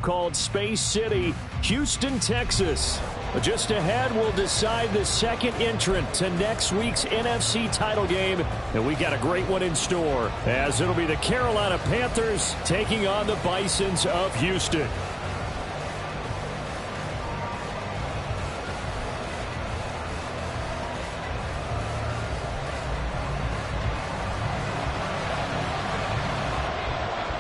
called Space City, Houston, Texas. Just ahead, we'll decide the second entrant to next week's NFC title game, and we got a great one in store, as it'll be the Carolina Panthers taking on the Bisons of Houston.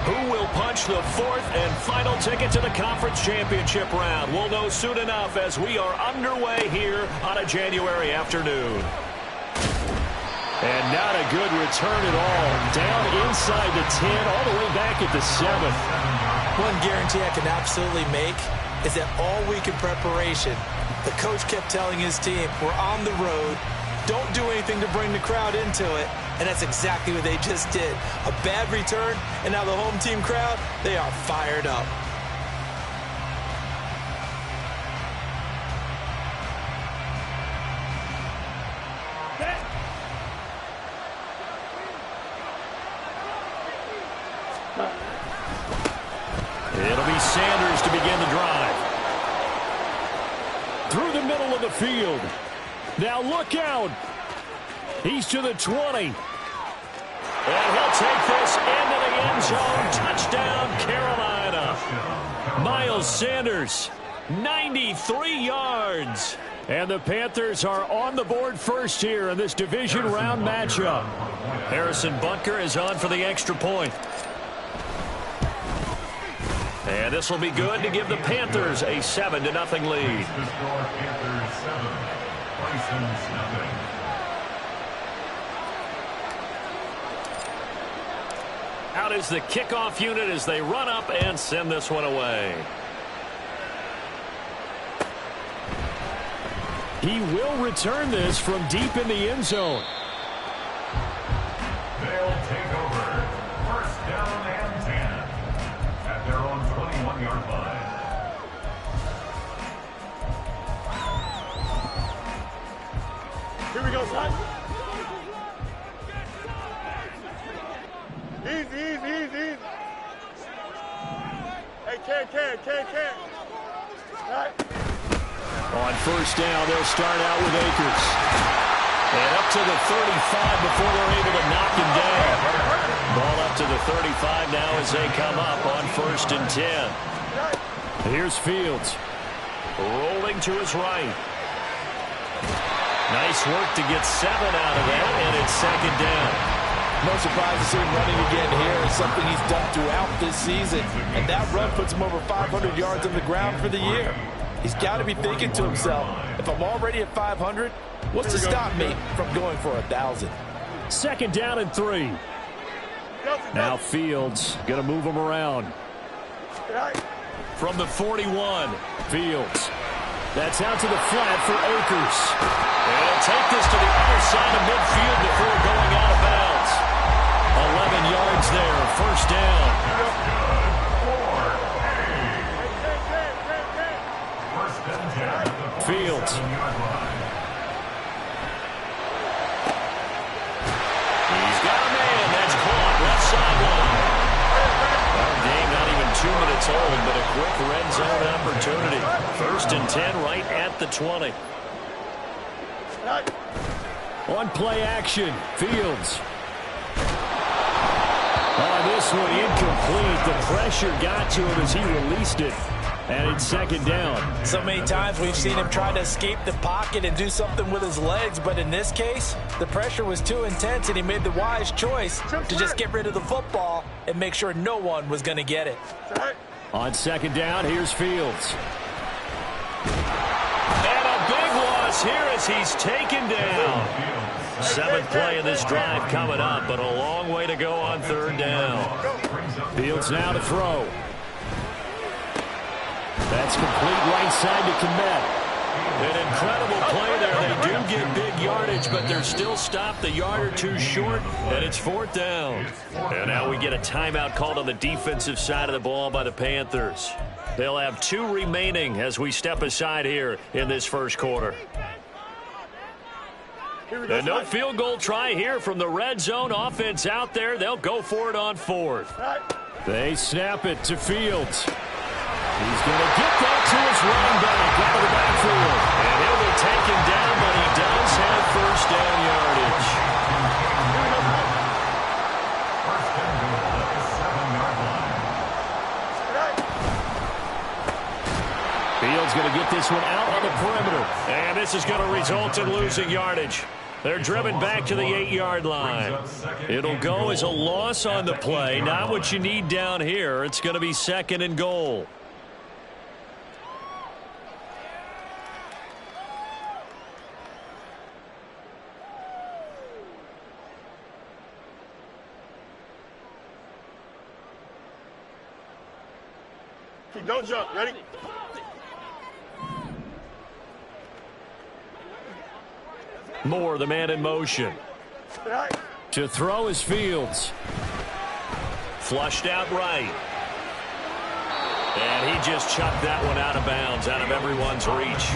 Who will punch the fourth and final ticket to the conference championship round? We'll know soon enough as we are underway here on a January afternoon. And not a good return at all. Down inside the 10, all the way back at the 7. One guarantee I can absolutely make is that all week in preparation, the coach kept telling his team, we're on the road, don't do anything to bring the crowd into it. And that's exactly what they just did. A bad return, and now the home team crowd, they are fired up. It'll be Sanders to begin the drive. Through the middle of the field. Now look out. He's to the 20. And he'll take this into the end zone. Touchdown, Carolina. Miles Sanders, 93 yards. And the Panthers are on the board first here in this division round matchup. Harrison Butker is on for the extra point. And this will be good to give the Panthers a 7-0 lead. Out is the kickoff unit as they run up and send this one away. He will return this from deep in the end zone. They'll take over. First down and 10 at their own 21-yard line. Here we go, son. Easy. Hey, can. Right. On first down, they'll start out with Akers. And up to the 35 before they're able to knock him down. Ball up to the 35 now as they come up on first and 10. Here's Fields. Rolling to his right. Nice work to get 7 out of that, and it's second down. No surprise to see him running again here. It's something he's done throughout this season. And that run puts him over 500 yards on the ground for the year. He's got to be thinking to himself, if I'm already at 500, what's to stop me from going for 1,000? Second down and 3. Now Fields going to move him around. From the 41, Fields. That's out to the flat for Akers. And he'll take this to the other side of midfield before going out of bounds. 11 yards there, first down. Fields. He's got a man. That's caught. Left sideline. Our game not even 2 minutes old, but a quick red zone opportunity. First and 10 right at the 20. On play action, Fields. On this one, incomplete. The pressure got to him as he released it. And it's second down. So many times we've seen him try to escape the pocket and do something with his legs, but in this case, the pressure was too intense and he made the wise choice to just get rid of the football and make sure no one was going to get it. On second down, here's Fields. And a big loss here as he's taken down. 7th play of this drive coming up, but a long way to go on third down. Fields now to throw. That's complete right side to Kmet. An incredible play there. They do get big yardage, but they're still stopped a yard or two short, and it's fourth down. And now we get a timeout called on the defensive side of the ball by the Panthers. They'll have 2 remaining as we step aside here in this first quarter. And no field goal try here from the red zone offense out there. They'll go for it on fourth. They snap it to Fields. Fields going to get this one out on the perimeter. And this is going to result in losing yardage. They're driven back to the 8-yard line. It'll go as a loss on the play. Not what you need down here. It's going to be 2nd and goal. Don't jump. Ready? Moore, the man in motion. Right. To throw is Fields. Flushed out right. And he just chucked that one out of bounds, out of everyone's reach.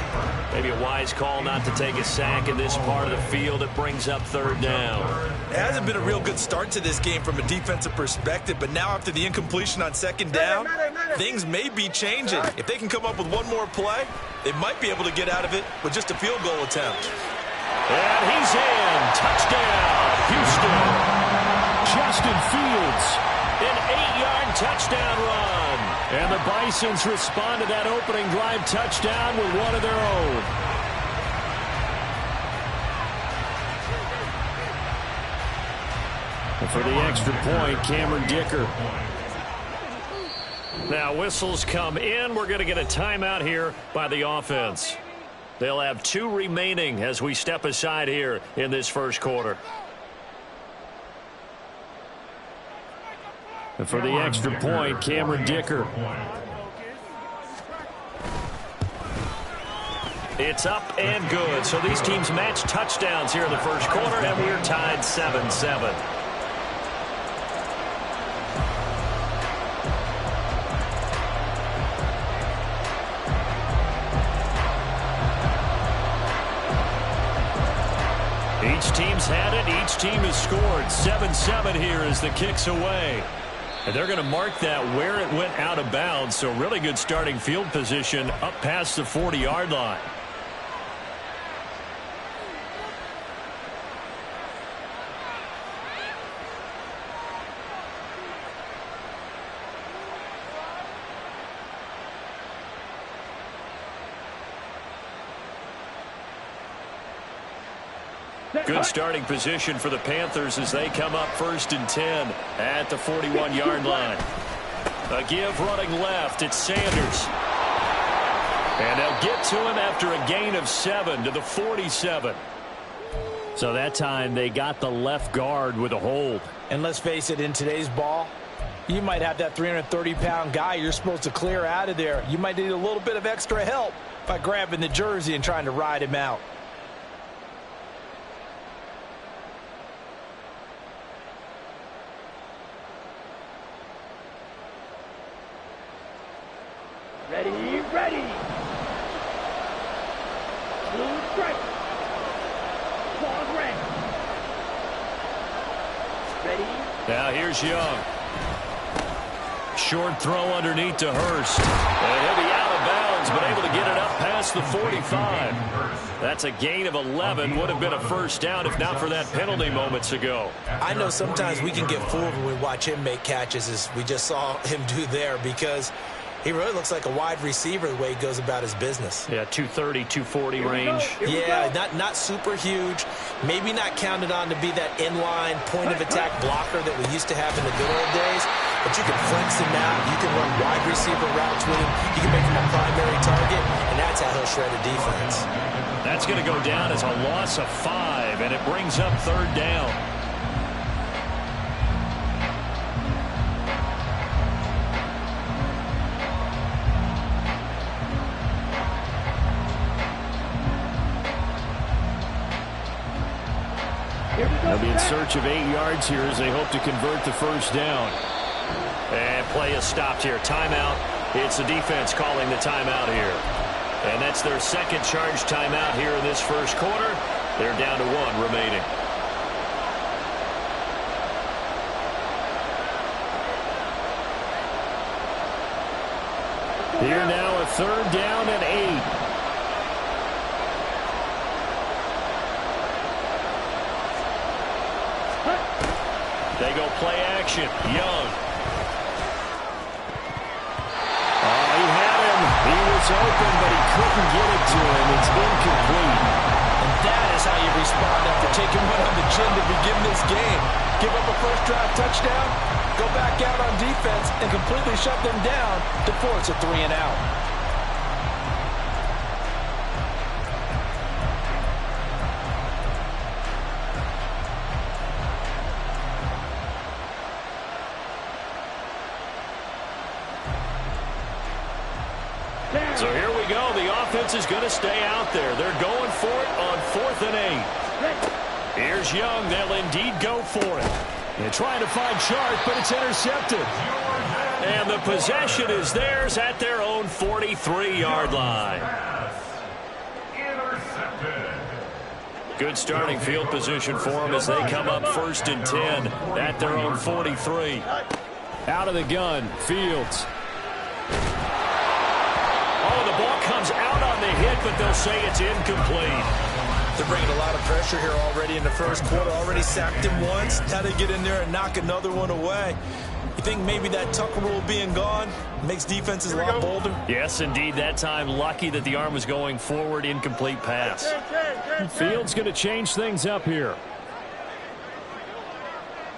Maybe a wise call not to take a sack in this part of the field. It brings up 3rd down. It hasn't been a real good start to this game from a defensive perspective, but now after the incompletion on 2nd down, things may be changing. If they can come up with one more play, they might be able to get out of it with just a field goal attempt. And he's in. Touchdown, Houston. Justin Fields, an 8-yard touchdown run. And the Bisons respond to that opening drive touchdown with one of their own. And for the extra point, Cameron Dicker. Now whistles come in. We're going to get a timeout here by the offense. They'll have 2 remaining as we step aside here in this first quarter. And for the extra point, Cameron Dicker. It's up and good. So these teams match touchdowns here in the first quarter, and we're tied 7-7. Each team's had it. Each team has scored. 7-7 here as the kick's away. And they're going to mark that where it went out of bounds. So really good starting field position up past the 40-yard line. Good starting position for the Panthers as they come up 1st and 10 at the 41-yard line. A give running left. It's Sanders. And they'll get to him after a gain of 7 to the 47. So that time they got the left guard with a hold. And let's face it, in today's ball, you might have that 330-pound guy you're supposed to clear out of there. You might need a little bit of extra help by grabbing the jersey and trying to ride him out. Ready. Blue strike. Ball red. Ready. Now here's Young. Short throw underneath to Hurst. And he'll be out of bounds, but able to get it up past the 45. That's a gain of 11. Would have been a first down if not for that penalty moments ago. I know sometimes we can get fooled when we watch him make catches, as we just saw him do there, because he really looks like a wide receiver the way he goes about his business. Yeah, 230, 240 range. Yeah, not super huge. Maybe not counted on to be that inline point-of-attack blocker that we used to have in the good old days. But you can flex him out. You can run wide receiver routes with him. You can make him a primary target, and that's how he'll shred a defense. That's going to go down as a loss of 5, and it brings up 3rd down. They'll be in search of 8 yards here as they hope to convert the first down. And play is stopped here. Timeout. It's the defense calling the timeout here. And that's their second charge timeout here in this first quarter. They're down to 1 remaining. Here now a 3rd down and 8. They go play action. Young. Oh, he had him. He was was open, but he couldn't get it to him. It's incomplete. And that is how you respond after taking one on the chin to begin this game. Give up a first drive touchdown, go back out on defense, and completely shut them down to force a 3-and-out. So here we go. The offense is going to stay out there. They're going for it on 4th and 8. Here's Young. They'll indeed go for it. They're trying to find Sharp, but it's intercepted. And the possession is theirs at their own 43-yard line. Good starting field position for them as they come up 1st and 10 at their own 43. Out of the gun, Fields. Oh, the ball comes out on the hit, but they'll say it's incomplete. They're bringing a lot of pressure here already in the first quarter. Already sacked him once. Now they get in there and knock another one away. You think maybe that Tucker rule being gone makes defenses a lot bolder? Yes, indeed. That time, lucky that the arm was going forward. Incomplete pass. Fields going to change things up here.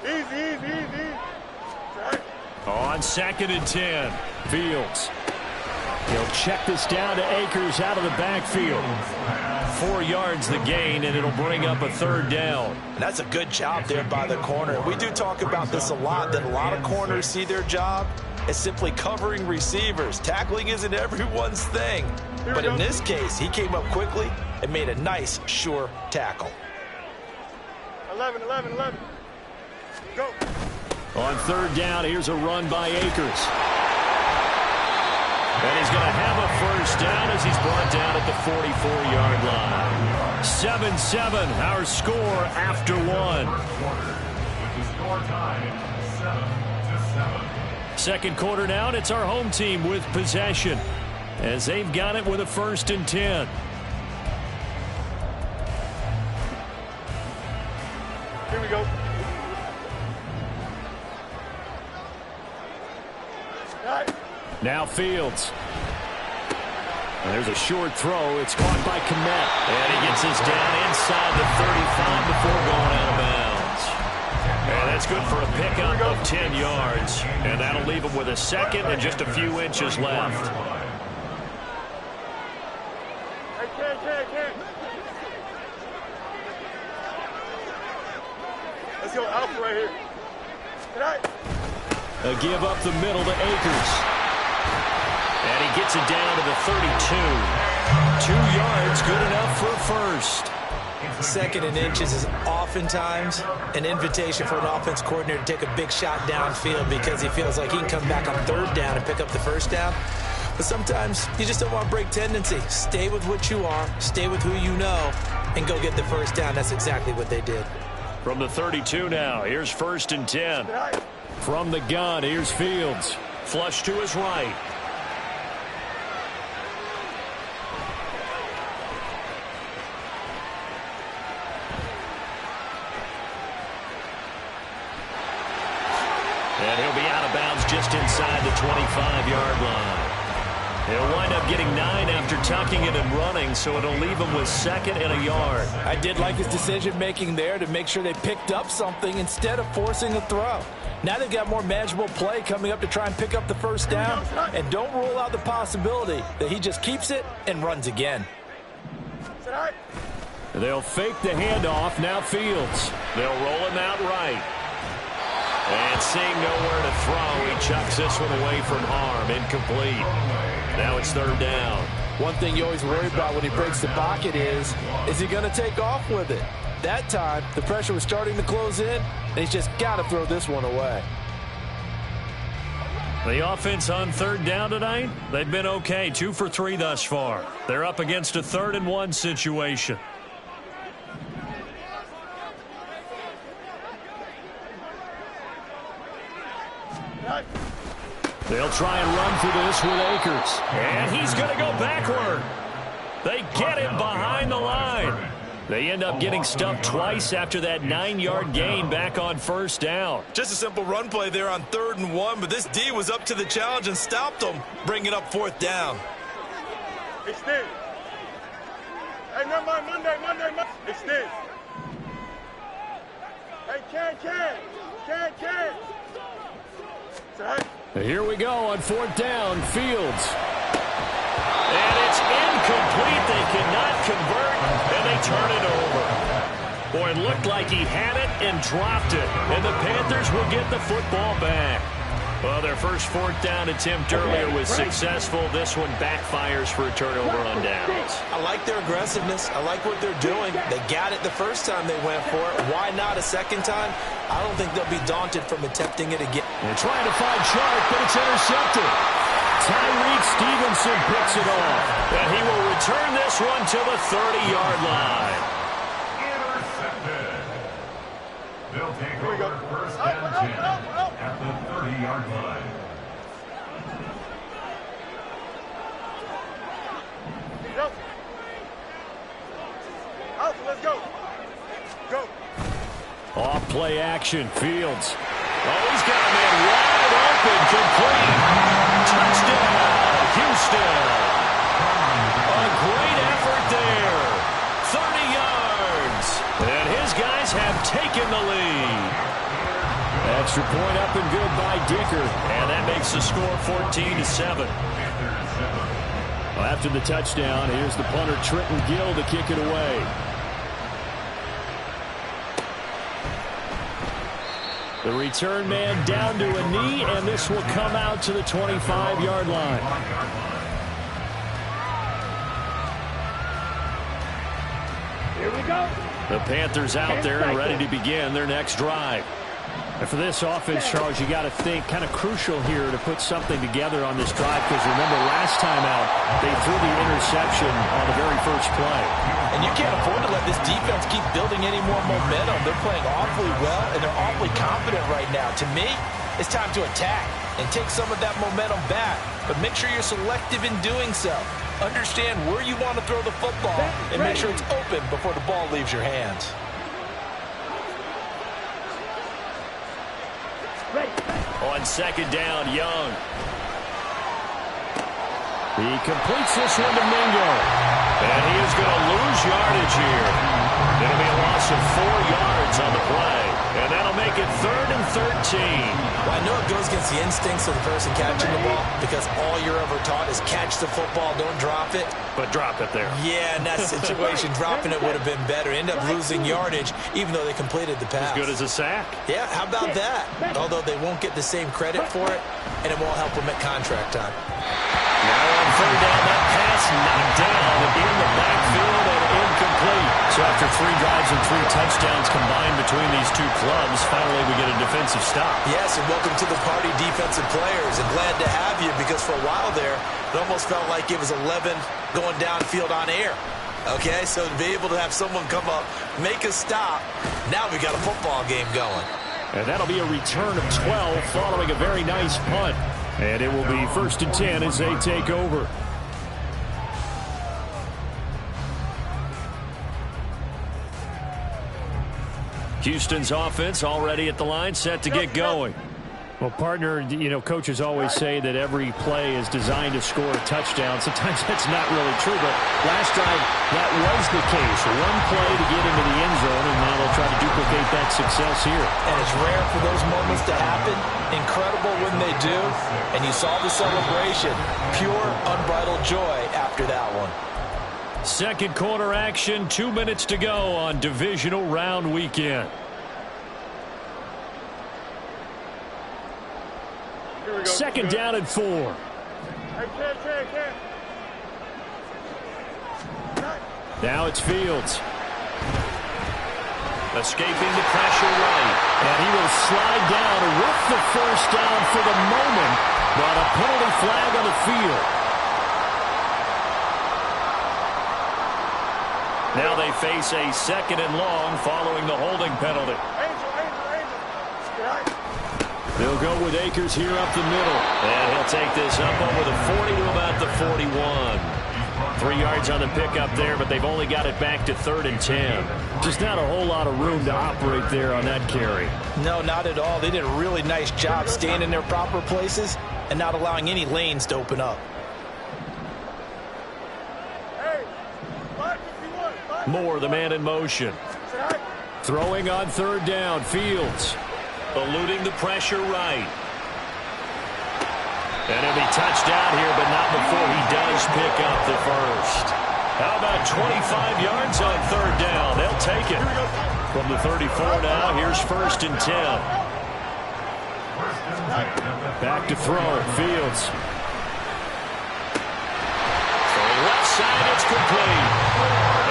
Easy. On 2nd and 10, Fields. He'll check this down to Akers out of the backfield. 4 yards the gain, and it'll bring up a 3rd down. And that's a good job there by the corner. We do talk about this a lot, that a lot of corners see their job as simply covering receivers. Tackling isn't everyone's thing. But in this case, he came up quickly and made a nice, sure tackle. 11. Go. On 3rd down, here's a run by Akers. And he's going to have a 1st down as he's brought down at the 44-yard line. 7-7, our score after 1. Second quarter now, and it's our home team with possession as they've got it with a 1st and 10. Here we go. Now Fields. And there's a short throw. It's caught by Kmet. And he gets this down inside the 35 before going out of bounds. And that's good for a pickup of 10 yards. And that'll leave him with a 2nd and just a few inches left. Let's go Alpha right here. A give up the middle to Akers. And he gets it down to the 32. 2 yards, good enough for a 1st. 2nd and inches is oftentimes an invitation for an offense coordinator to take a big shot downfield because he feels like he can come back on 3rd down and pick up the 1st down. But sometimes you just don't want to break tendency. Stay with what you are, stay with who you know, and go get the 1st down. That's exactly what they did. From the 32 now, here's 1st and 10. From the gun, here's Fields. Flush to his right. And he'll be out of bounds just inside the 25-yard line. He'll wind up getting 9 after tucking it and running, so it'll leave him with 2nd and a yard. I did like his decision-making there to make sure they picked up something instead of forcing a throw. Now they've got more manageable play coming up to try and pick up the 1st down, and don't rule out the possibility that he just keeps it and runs again. They'll fake the handoff. Now Fields. They'll roll him out right. And seeing nowhere to throw, he chucks this one away from harm. Incomplete. Now it's 3rd down. One thing you always worry about when he breaks the pocket is he going to take off with it? That time, the pressure was starting to close in, and he's just got to throw this one away. The offense on 3rd down tonight, they've been okay. 2 for 3 thus far. They're up against a 3rd and 1 situation. They'll try and run through this with Akers. And he's going to go backward. They get him behind the line. They end up getting stuffed twice after that 9-yard gain back on 1st down. Just a simple run play there on 3rd and 1, but this D was up to the challenge and stopped them, bringing up 4th down. Extend. Hey, never mind. Monday. Extend. Hey, can. Here we go on 4th down. Fields. And it's incomplete. They cannot convert, and they turn it over. Boy, it looked like he had it and dropped it, and the Panthers will get the football back. Well, their first 4th down attempt earlier was successful. This one backfires for a turnover on downs. I like their aggressiveness. I like what they're doing. They got it the first time they went for it. Why not a second time? I don't think they'll be daunted from attempting it again. They're trying to find Sharp, but it's intercepted. Tyreek Stevenson picks it off, and he will return this one to the 30-yard line. Intercepted. They'll take over first and 10 at the 30-yard line. Go. Alpha, let's go. Go. Off play action, Fields. Oh, he's got a man wide open, complete. Touchdown, Houston. A great effort there. 30 yards. And his guys have taken the lead. Extra point up and good by Dicker. And that makes the score 14-7. Well, after the touchdown, here's the punter Trenton Gill to kick it away. The return man down to a knee, and this will come out to the 25-yard line. Here we go. The Panthers out there and ready to begin their next drive. And for this offense, Charles, you got to think kind of crucial here to put something together on this drive, because remember last time out they threw the interception on the very first play. And you can't afford to let this defense keep building any more momentum. They're playing awfully well, and they're awfully confident right now. To me, it's time to attack and take some of that momentum back. But make sure you're selective in doing so. Understand where you want to throw the football and make sure it's open before the ball leaves your hands. On 2nd down, Young. He completes this one to Mingo. And he is going to lose yardage here. It'll be a loss of 4 yards on the play. And that'll make it 3rd and 13. Well, I know it goes against the instincts of the person catching the ball, because all you're ever taught is catch the football, don't drop it. But drop it there. Yeah, in that situation, dropping it would have been better. End up losing yardage, even though they completed the pass. As good as a sack. Yeah, how about that? Although they won't get the same credit for it, and it won't help them at contract time. Now on 3rd down, that pass knocked down in the backfield and incomplete. So after 3 drives and 3 touchdowns combined between these two clubs, finally we get a defensive stop. Yes, and welcome to the party, defensive players. And glad to have you, because for a while there, it almost felt like it was 11 going downfield on air. Okay, so to be able to have someone come up, make a stop, now we got a football game going. And that'll be a return of 12 following a very nice punt. And it will be 1st and 10 as they take over. Houston's offense already at the line, set to get going. Well, partner, you know, coaches always say that every play is designed to score a touchdown. Sometimes that's not really true, but last time that was the case. One play to get into the end zone, and now they'll try to duplicate that success here. And it's rare for those moments to happen. Incredible when they do. And you saw the celebration. Pure, unbridled joy after that one. Second quarter action, 2 minutes to go on divisional round weekend. Second down and 4. Now it's Fields. Escaping the pressure right. And he will slide down with the first down for the moment, but a penalty flag on the field. Now they face a 2nd and long following the holding penalty. They'll go with Akers here up the middle. And he'll take this up over the 40 to about the 41. 3 yards on the pickup there, but they've only got it back to 3rd and 10. Just not a whole lot of room to operate there on that carry. No, not at all. They did a really nice job staying in their proper places and not allowing any lanes to open up. Moore, the man in motion. Throwing on third down. Fields eluding the pressure right. And he'll be touched down here, but not before he does pick up the first. How about 25 yards on third down? They'll take it. From the 34 now, here's 1st and 10. Back to throw. Fields. Throwing left side, it's complete.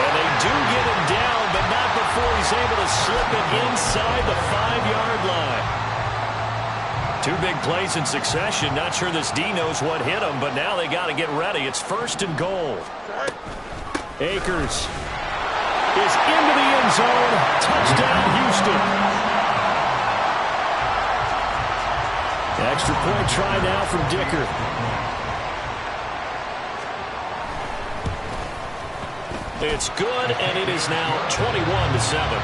And they do get him down, but not before he's able to slip it inside the 5-yard line. 2 big plays in succession. Not sure this D knows what hit him, but now they got to get ready. It's 1st and goal. Akers is into the end zone. Touchdown, Houston. Extra point try now from Dicker. It's good, and it is now 21-7.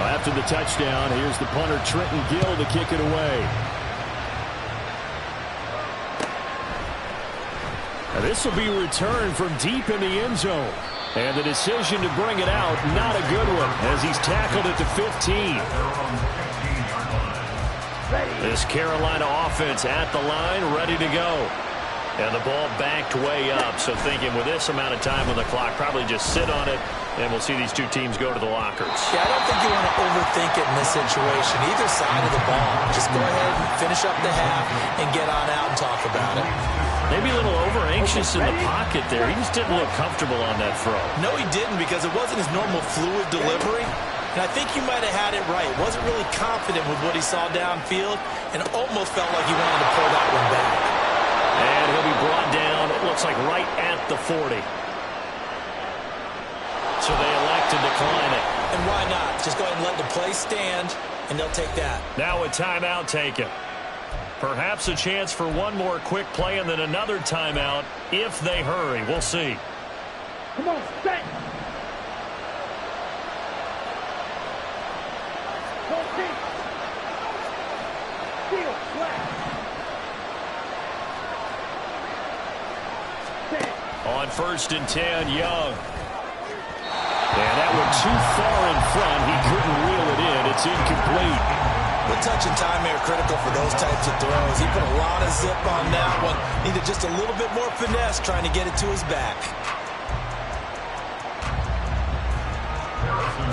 After the touchdown, here's the punter, Trenton Gill, to kick it away. Now this will be returned from deep in the end zone. And the decision to bring it out, not a good one, as he's tackled at the 15. This Carolina offense at the line, ready to go. And the ball backed way up, so thinking with this amount of time on the clock, probably just sit on it, and we'll see these two teams go to the lockers. Yeah, I don't think you want to overthink it in this situation. Either side of the ball. Just go ahead and finish up the half and get on out and talk about it. Maybe a little over-anxious in the pocket there. He just didn't look comfortable on that throw. No, he didn't, because it wasn't his normal fluid delivery. And I think you might have had it right. Wasn't really confident with what he saw downfield, and almost felt like he wanted to pull that one back. And he'll be brought down, it looks like right at the 40. So they elect to decline it. And why not? Just go ahead and let the play stand, and they'll take that. Now a timeout taken. Perhaps a chance for one more quick play and then another timeout if they hurry. We'll see. Come on, set. 14. Field, flat. 10. On 1st and 10, Young. And that one too far in front. He couldn't reel it in. It's incomplete. The touch and time are critical for those types of throws. He put a lot of zip on that one. Needed just a little bit more finesse trying to get it to his back.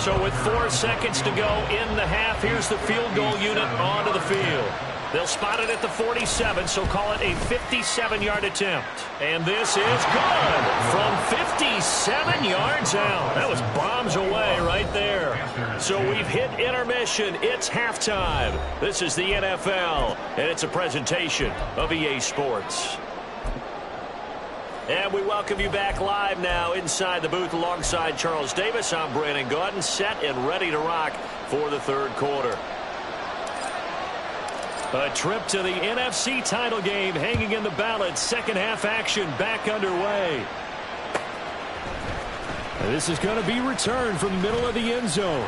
So with 4 seconds to go in the half, here's the field goal unit onto the field. They'll spot it at the 47, so call it a 57-yard attempt. And this is good from 57 yards out. That was bombs away right there. So we've hit intermission. It's halftime. This is the NFL, and it's a presentation of EA Sports. And we welcome you back live now inside the booth alongside Charles Davis. I'm Brandon Gaudin, set and ready to rock for the third quarter. A trip to the NFC title game hanging in the balance. Second half action back underway. And this is going to be returned from the middle of the end zone.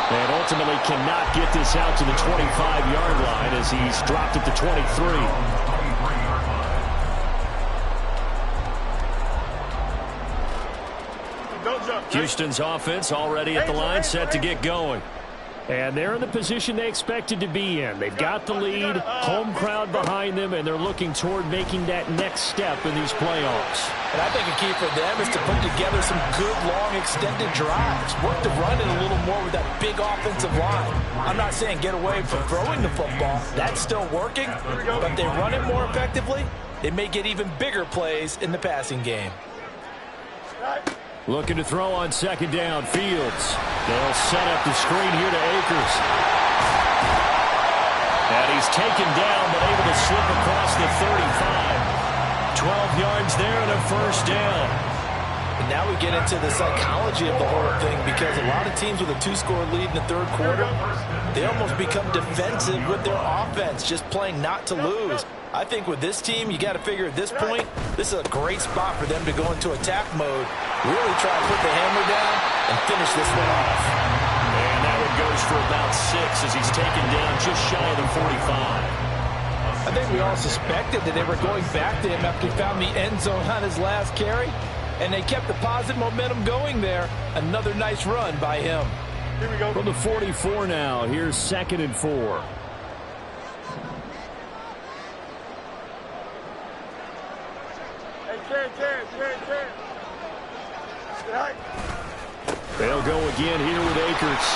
And ultimately cannot get this out to the 25-yard line as he's dropped at the 23. Houston's offense already at the line, set to get going. And they're in the position they expected to be in. They've got the lead, home crowd behind them, and they're looking toward making that next step in these playoffs. And I think a key for them is to put together some good, long, extended drives. Work the run in a little more with that big offensive line. I'm not saying get away from throwing the football. That's still working. But they run it more effectively, they may get even bigger plays in the passing game. Looking to throw on second down. Fields. They'll set up the screen here to Akers. And he's taken down, but able to slip across the 35. 12 yards there and a first down. And now we get into the psychology of the whole thing, because a lot of teams with a 2-score lead in the third quarter, they almost become defensive with their offense, just playing not to lose. I think with this team, you got to figure at this point, this is a great spot for them to go into attack mode, really try to put the hammer down and finish this one off. And that one goes for about 6 as he's taken down just shy of the 45. I think we all suspected that they were going back to him after he found the end zone on his last carry, and they kept the positive momentum going there. Another nice run by him. Here we go. From the 44 now, here's 2nd and 4. Hey, Ken. Right. They'll go again here with Akers.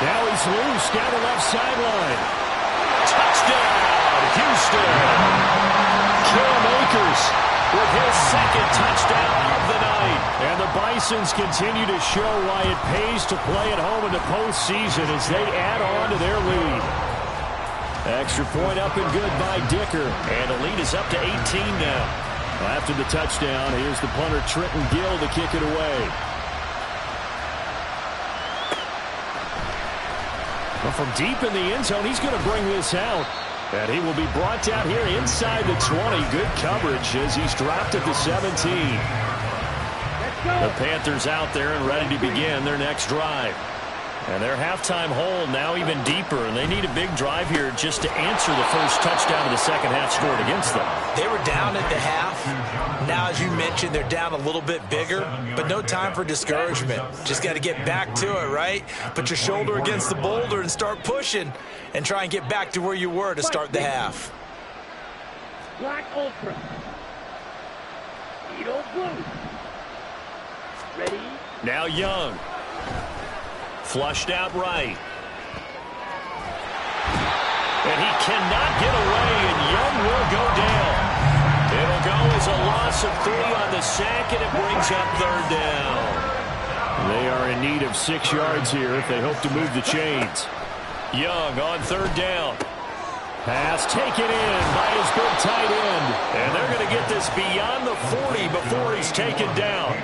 Now he's loose down the left sideline. Touchdown, Houston. Cam Akers with his 2nd touchdown of the night. And the Bisons continue to show why it pays to play at home in the postseason as they add on to their lead. Extra point up and good by Dicker. And the lead is up to 18 now. After the touchdown, here's the punter Trenton Gill to kick it away. Well, from deep in the end zone, he's going to bring this out. And he will be brought down here inside the 20. Good coverage as he's dropped at the 17. The Panthers out there and ready to begin their next drive. And their halftime hole now even deeper, and they need a big drive here just to answer the first touchdown of the second half scored against them. They were down at the half. Now, as you mentioned, they're down a little bit bigger, but no time for discouragement. Just got to get back to it, right? Put your shoulder against the boulder and start pushing and try and get back to where you were to start the half. Black Ultra. Edo Blue. Ready? Now Young. Flushed out right. And he cannot get away, and Young will go down. It'll go as a loss of 3 on the sack, and it brings up 3rd down. They are in need of 6 yards here if they hope to move the chains. Young on 3rd down. Pass taken in by his big tight end. And they're going to get this beyond the 40 before he's taken down.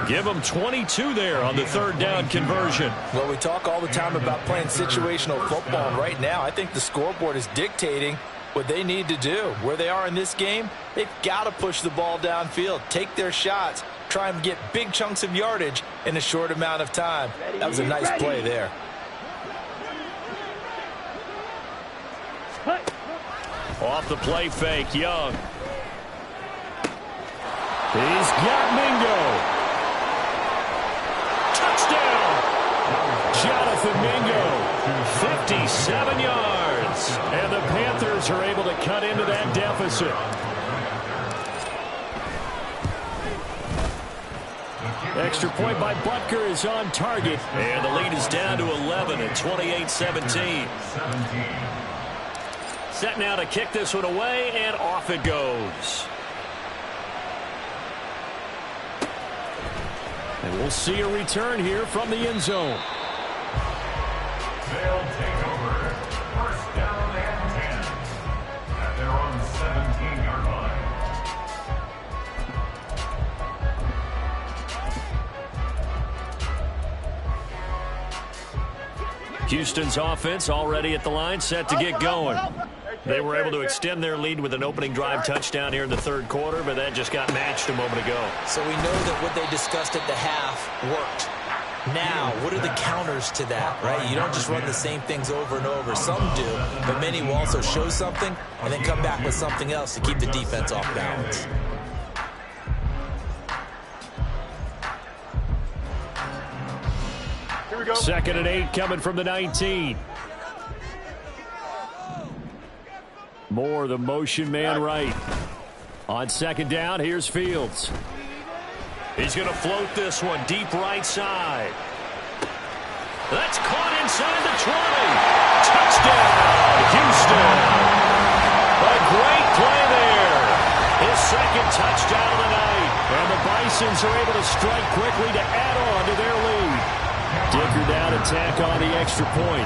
Give him 22 there on the 3rd down conversion. Well, we talk all the time about playing situational football, and right now I think the scoreboard is dictating what they need to do. Where they are in this game, they've got to push the ball downfield, take their shots, try and get big chunks of yardage in a short amount of time. That was a nice play there. Off the play fake, Young. He's got Mingo. Touchdown! Jonathan Mingo, 57 yards. And the Panthers are able to cut into that deficit. Extra point by Butker is on target. And the lead is down to 11 at 28-17. Set now to kick this one away, and off it goes. And we'll see a return here from the end zone. They'll take over. 1st down and 10. At their own 17-yard line. Houston's offense already at the line, set to get going. They were able to extend their lead with an opening drive touchdown here in the 3rd quarter, but that just got matched a moment ago. So we know that what they discussed at the half worked. Now, what are the counters to that, right? You don't just run the same things over and over. Some do, but many will also show something and then come back with something else to keep the defense off balance. Here we go. 2nd and 8 coming from the 19. Moore, the motion man right. On 2nd down, here's Fields. He's going to float this one deep right side. That's caught inside the 20. Touchdown, Houston. A great play there. His 2nd touchdown of the night. And the Bisons are able to strike quickly to add on to their lead. Dicker down to tack on the extra point.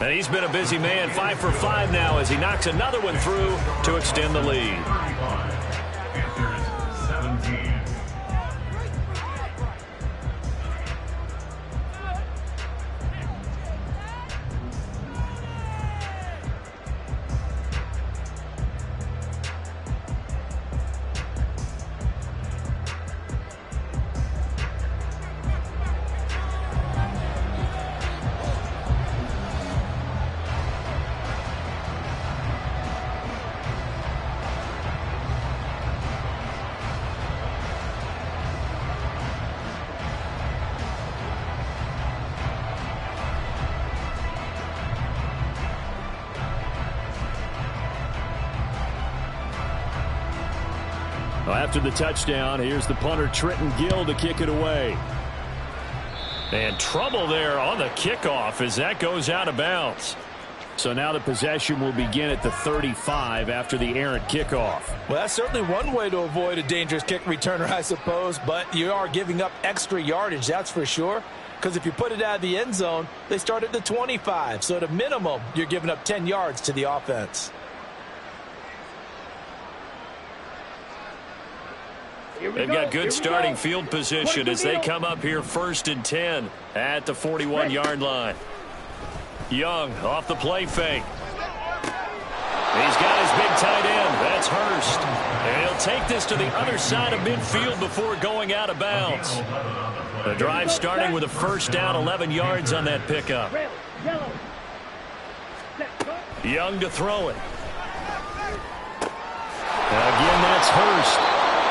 And he's been a busy man, 5 for 5 now as he knocks another one through to extend the lead. Panthers 17. Well, after the touchdown, here's the punter, Trenton Gill, to kick it away. And trouble there on the kickoff as that goes out of bounds. So now the possession will begin at the 35 after the errant kickoff. Well, that's certainly one way to avoid a dangerous kick returner, I suppose, but you are giving up extra yardage, that's for sure. Because if you put it out of the end zone, they start at the 25. So at a minimum, you're giving up 10 yards to the offense. They've got good starting field position as they come up here 1st and 10 at the 41-yard line. Young off the play fake. He's got his big tight end. That's Hurst. And he'll take this to the other side of midfield before going out of bounds. The drive starting with a first down, 11 yards on that pickup. Young to throw it. Again, that's Hurst.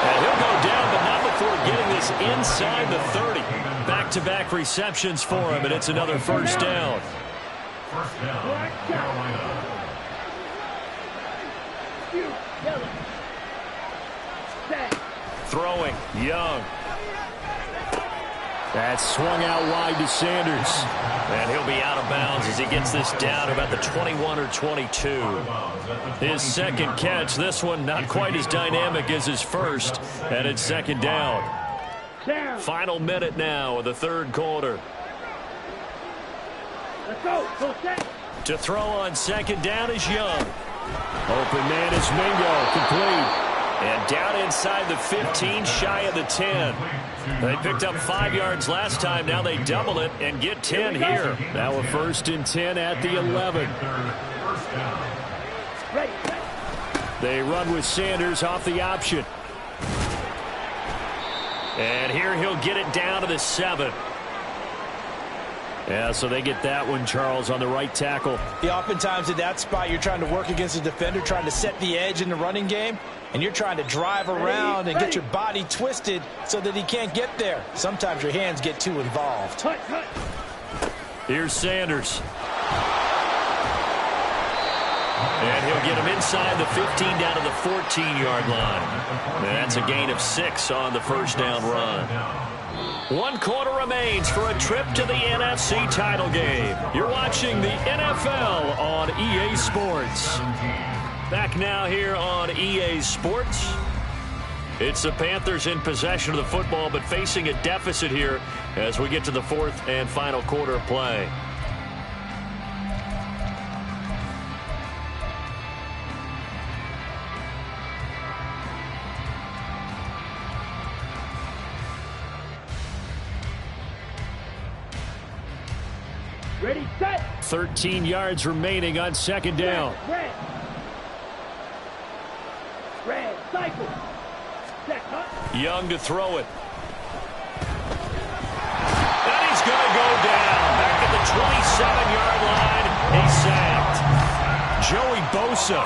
And he'll go down, but not before getting this inside the 30. Back-to-back receptions for him, and it's another first down. First down, Carolina. Throwing, Young. That's swung out wide to Sanders. And he'll be out of bounds as he gets this down about the 21 or 22. His second catch, this one not quite as dynamic as his first, and it's second down. Final minute now of the third quarter. Let's go. Go set. To throw on second down is Young. Open man is Mingo, complete. And down inside the 15, shy of the 10. They picked up 5 yards last time. Now they double it and get 10 here. Now a 1st and 10 at the 11. They run with Sanders off the option. And here he'll get it down to the 7. Yeah, so they get that one, Charles, on the right tackle. Yeah, oftentimes at that spot, you're trying to work against a defender, trying to set the edge in the running game, and you're trying to drive around and get your body twisted so that he can't get there. Sometimes your hands get too involved. Here's Sanders. And he'll get him inside the 15 down to the 14-yard line. And that's a gain of 6 on the first down run. 1 quarter remains for a trip to the NFC title game. You're watching the NFL on EA Sports. Back now here on EA Sports. It's the Panthers in possession of the football, but facing a deficit here as we get to the 4th and final quarter of play. Ready, set. 13 yards remaining on second down. Red, cycle. Set, huh? Young to throw it. And he's going to go down. Back at the 27-yard line. He's sacked. Joey Bosa.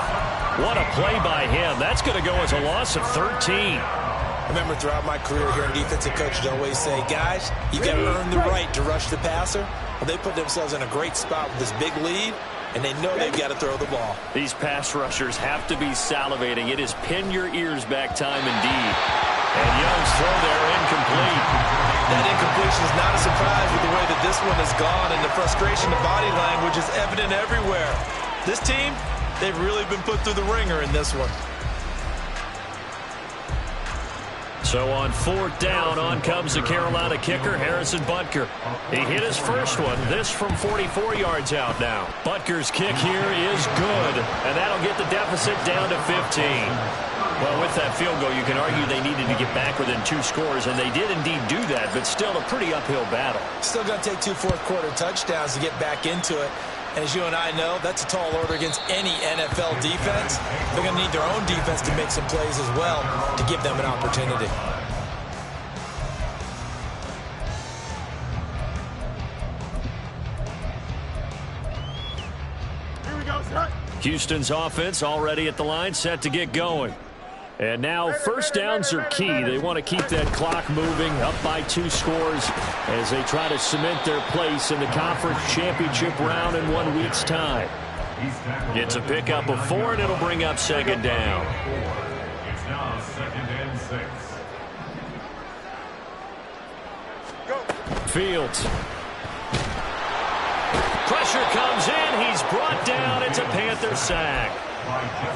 What a play by him. That's going to go as a loss of 13. I remember throughout my career here in defensive coaches always say, guys, you got to earn the right to rush the passer. Well, they put themselves in a great spot with this big lead, and they know they've got to throw the ball. These pass rushers have to be salivating. It is pin your ears back time indeed. And Young's throw there incomplete. That incompletion is not a surprise with the way that this one has gone, and the frustration of body language is evident everywhere. This team, they've really been put through the ringer in this one. So on 4th down, on comes the Carolina kicker, Harrison Butker. He hit his first one, this from 44 yards out now. Butker's kick here is good, and that'll get the deficit down to 15. Well, with that field goal, you can argue they needed to get back within 2 scores, and they did indeed do that, but still a pretty uphill battle. Still going to take 2 fourth-quarter touchdowns to get back into it. And as you and I know, that's a tall order against any NFL defense. They're going to need their own defense to make some plays as well to give them an opportunity. Here we go, sir. Houston's offense already at the line, set to get going. And now first downs are key. They want to keep that clock moving, up by 2 scores as they try to cement their place in the conference championship round in 1 week's time. It's a pickup of 4, and it'll bring up second down. It's now second and 6. Fields. Pressure comes in. He's brought down. It's a Panther sack.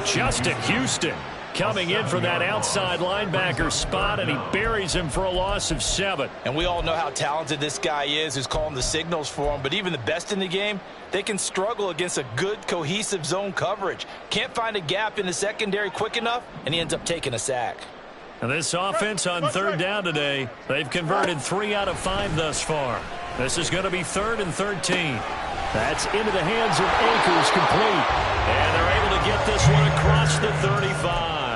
Justin Houston coming in for that outside linebacker spot, and he buries him for a loss of 7. And we all know how talented this guy is who's calling the signals for him, but even the best in the game, they can struggle against a good, cohesive zone coverage. Can't find a gap in the secondary quick enough, and he ends up taking a sack. And this offense on third down today, they've converted 3 out of 5 thus far. This is going to be 3rd and 13. That's into the hands of Akers, complete. And they're able to get this one across the 35.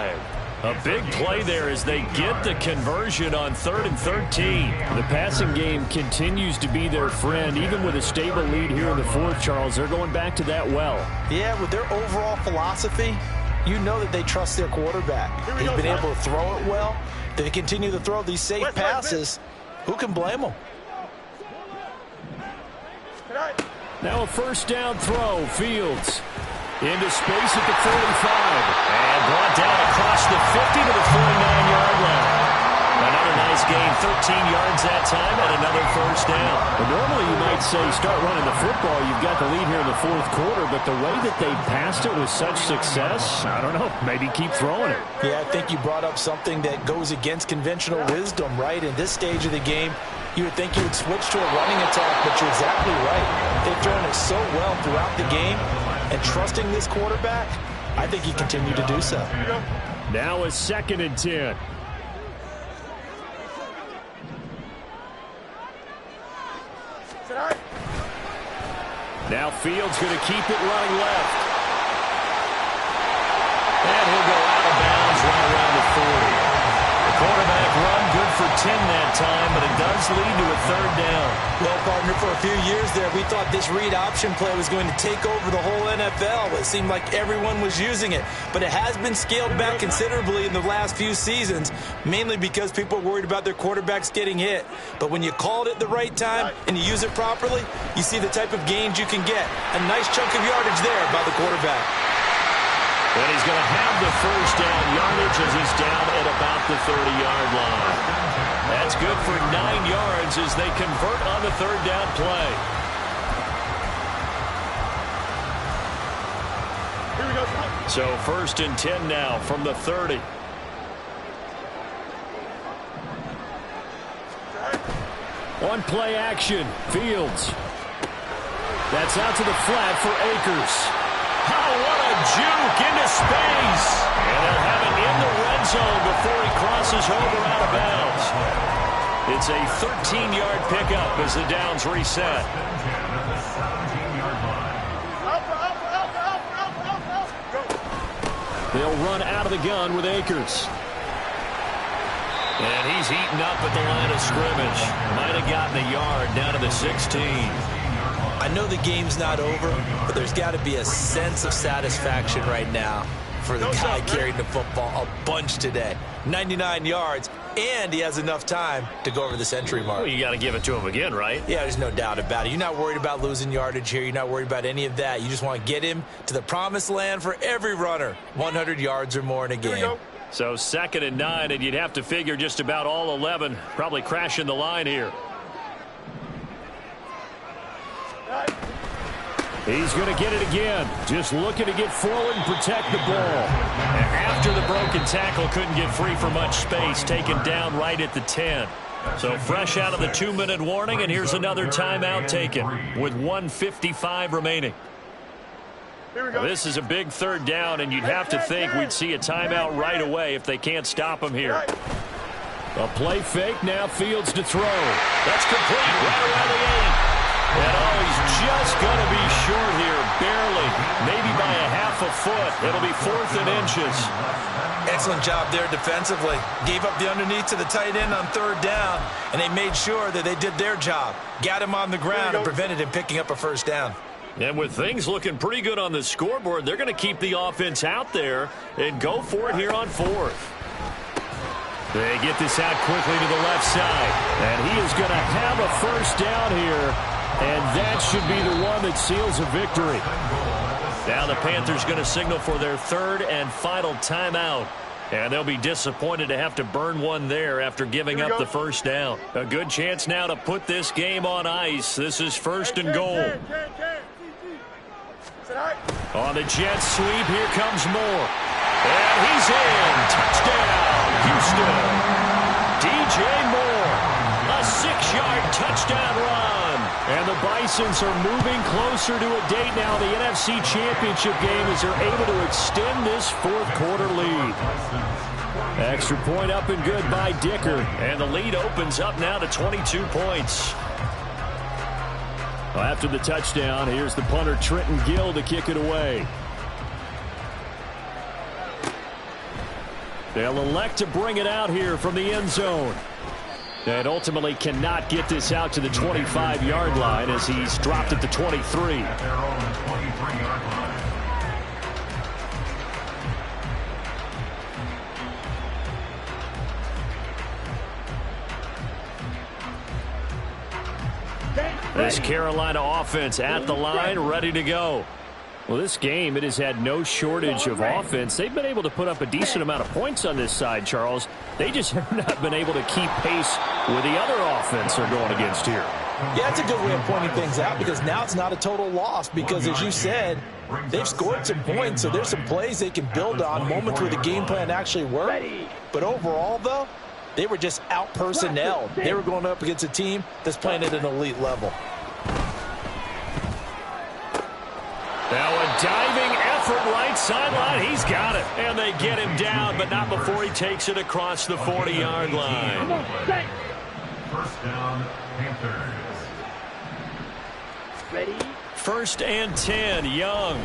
A big play there as they get the conversion on 3rd and 13. The passing game continues to be their friend, even with a stable lead here in the 4th, Charles. They're going back to that well. Yeah, with their overall philosophy, you know that they trust their quarterback. He's been able to throw it well. They continue to throw these safe passes. Who can blame them? Now a first down throw. Fields into space at the 45. And brought down across the 50 to the 49-yard line. Another nice gain, 13 yards that time, and another first down. But normally you might say start running the football. You've got the lead here in the 4th quarter, but the way that they passed it with such success, I don't know, maybe keep throwing it. Yeah, I think you brought up something that goes against conventional wisdom, right? In this stage of the game, you would think you would switch to a running attack, but you're exactly right. They've thrown it so well throughout the game, and trusting this quarterback, I think he continued to do so. Now a 2nd and 10. Now Fields going to keep it running left. And he'll go out of bounds right around the 40. The quarterback run good for 10 that time, but it does lead to a 3rd down. Well, partner, for a few years there, we thought this read option play was going to take over the whole NFL. It seemed like everyone was using it, but it has been scaled back considerably in the last few seasons, mainly because people are worried about their quarterbacks getting hit. But when you call it at the right time and you use it properly, you see the type of gains you can get. A nice chunk of yardage there by the quarterback. And he's going to have the first down yardage as he's down at about the 30-yard line. That's good for 9 yards as they convert on the 3rd down play. Here we go. So 1st and 10 now from the 30. On play action, Fields. That's out to the flat for Akers. Oh, what a juke into space. And they'll have it in the red zone before he crosses over out of bounds. It's a 13-yard pickup as the downs reset. They'll run out of the gun with Akers. And he's eaten up at the line of scrimmage. Might have gotten a yard down to the 16. I know the game's not over, but there's got to be a sense of satisfaction right now for the guy carrying the football a bunch today. 99 yards, and he has enough time to go over the century mark. Well, you got to give it to him again, right? Yeah, there's no doubt about it. You're not worried about losing yardage here. You're not worried about any of that. You just want to get him to the promised land for every runner. 100 yards or more in a game. So 2nd and 9, and you'd have to figure just about all 11 probably crashing the line here. He's going to get it again. Just looking to get forward and protect the ball. And after the broken tackle, couldn't get free for much space. Taken down right at the 10. So fresh out of the 2-minute warning, and here's another timeout taken with 1:55 remaining. This is a big 3rd down, and you'd have to think we'd see a timeout right away if they can't stop him here. A play fake, now Fields to throw. That's complete right around the 8. And he's just going to be short here, barely, maybe by a half a foot. It'll be 4th and inches. Excellent job there defensively. Gave up the underneath to the tight end on 3rd down, and they made sure that they did their job. Got him on the ground and prevented him picking up a first down. And with things looking pretty good on the scoreboard, they're going to keep the offense out there and go for it here on 4th. They get this out quickly to the left side. And he is going to have a first down here. And that should be the one that seals a victory. Now the Panthers going to signal for their 3rd and final timeout. And they'll be disappointed to have to burn one there after giving up the first down. A good chance now to put this game on ice. This is first and goal. On the jet sweep, here comes Moore. And he's in. Touchdown, Houston. DJ Moore, a 6-yard touchdown run. And the Bisons are moving closer to a date now, the NFC Championship game, as they're able to extend this fourth-quarter lead. Extra point up and good by Dicker. And the lead opens up now to 22 points. Well, after the touchdown, here's the punter Trenton Gill to kick it away. They'll elect to bring it out here from the end zone. And ultimately cannot get this out to the 25-yard line as he's dropped at the 23. At their own 23-yard line. This Carolina offense at the line, ready to go. Well, this game, it has had no shortage of offense. They've been able to put up a decent amount of points on this side, Charles. They just have not been able to keep pace with the other offense they're going against here. Yeah, it's a good way of pointing things out because now it's not a total loss because, as you said, they've scored some points, so there's some plays they can build on, moments where the game plan actually worked. But overall, though, they were just out-personnelled. They were going up against a team that's playing at an elite level. Now a diving effort right sideline. He's got it. And they get him down, but not before he takes it across the 40-yard line. First down, Panthers. Ready? First and 10, Young.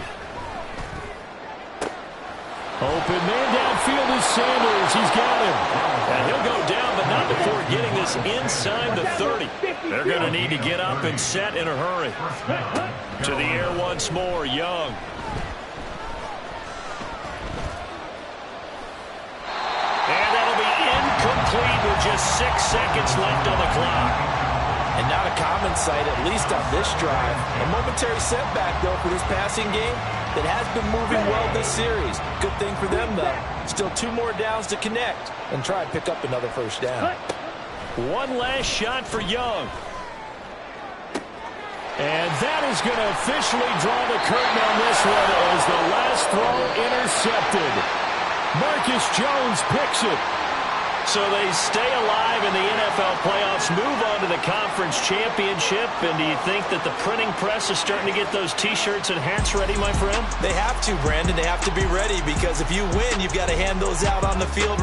Open man downfield is Sanders. He's got him. And he'll go down, but not before getting this inside the 30. They're going to need to get up and set in a hurry. To the air once more, Young. And that'll be incomplete with just 6 seconds left on the clock. And not a common sight, at least on this drive. A momentary setback, though, for this passing game that has been moving well this series. Good thing for them, though. Still 2 more downs to connect and try and pick up another first down. One last shot for Young. And that is going to officially draw the curtain on this one as the last throw intercepted. Marcus Jones picks it. So they stay alive in the NFL playoffs, move on to the conference championship. And do you think that the printing press is starting to get those T-shirts and hats ready, my friend? They have to, Brandon. They have to be ready because if you win, you've got to hand those out on the field